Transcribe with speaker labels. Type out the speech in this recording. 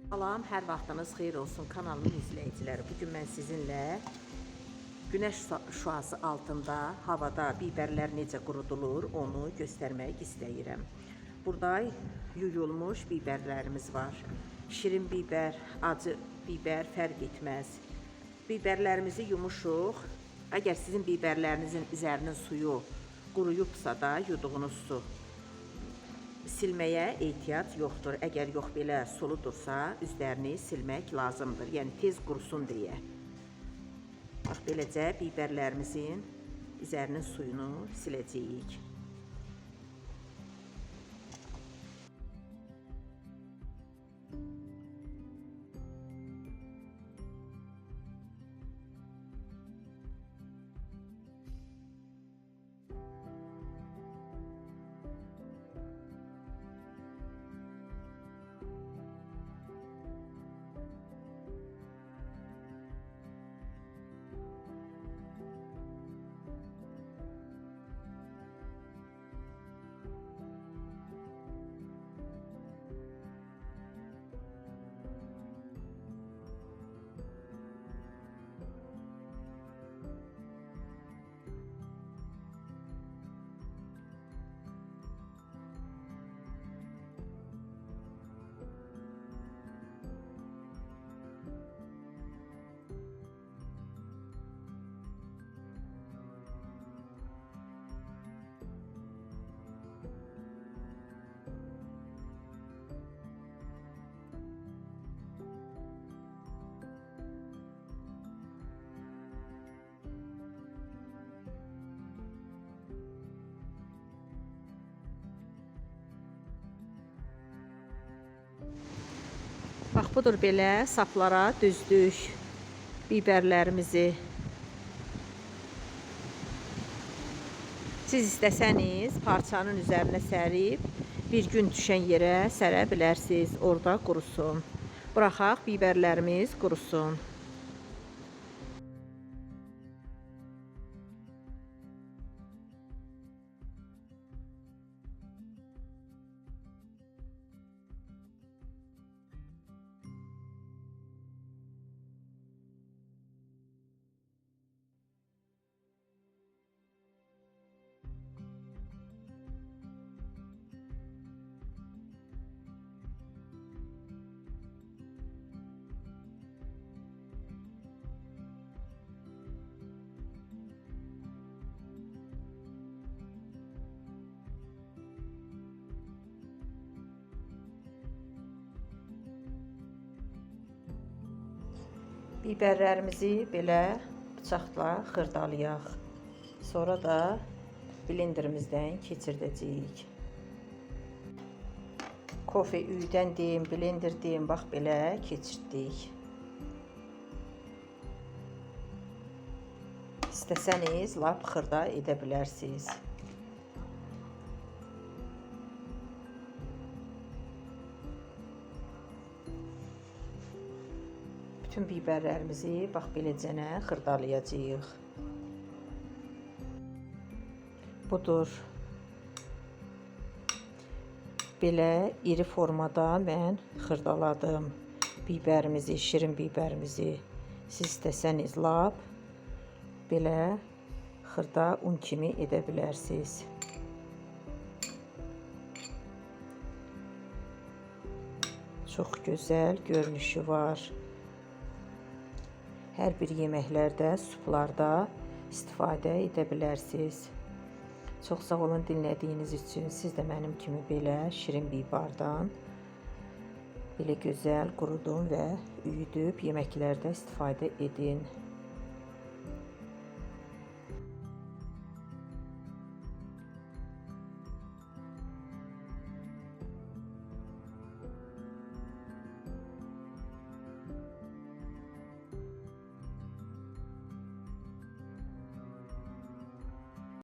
Speaker 1: Salam, hər vaxtınız xeyir olsun kanalımın izləyiciləri. Bugün mən sizinlə güneş şüası altında havada biberlər necə qurudulur onu göstərmək istəyirəm. Burada yuyulmuş biberlərimiz var. Şirin biber, acı biber fərq etməz. Biberlərimizi yumuşuq. Əgər sizin biberlərinizin üzərinin suyu quruyubsa da yuduğunuz su silməyə ehtiyac yoxdur. Əgər yox belə soludursa, üzlərini silmək lazımdır. Yəni tez qurusun deyə. Bax, beləcə biberlərimizin üzərinin suyunu siləcəyik. Bax, budur belə saplara düzdük biberlərimizi. Siz istəsəniz parçanın üzərinə sərib bir gün düşən yerə sərə bilərsiniz, orada qurusun. Buraxaq biberlərimiz qurusun. Biberlərimizi belə bıçaqla xırdalayaq. Sonra da blenderimizdən keçirdəcəyik. Kofe üydən deyim, blender deyim, bax belə keçirdik. İstəsəniz lap xırda edə bilərsiniz. Bütün biberlərimizi bax beləcənə xırdalayacağıq. Budur. Belə iri formada mən xırdaladım biberimizi, şirin biberimizi. Siz istəsəniz lap belə xırda un kimi edə bilərsiniz. Çox gözəl görünüşü var. Hər bir yeməklərdə, suplarda istifadə edə bilərsiniz. Çox sağ olun dinlədiyiniz üçün. Siz də mənim kimi belə şirin biberdən belə gözəl qurudun və üyüdüb yeməklərdə istifadə edin.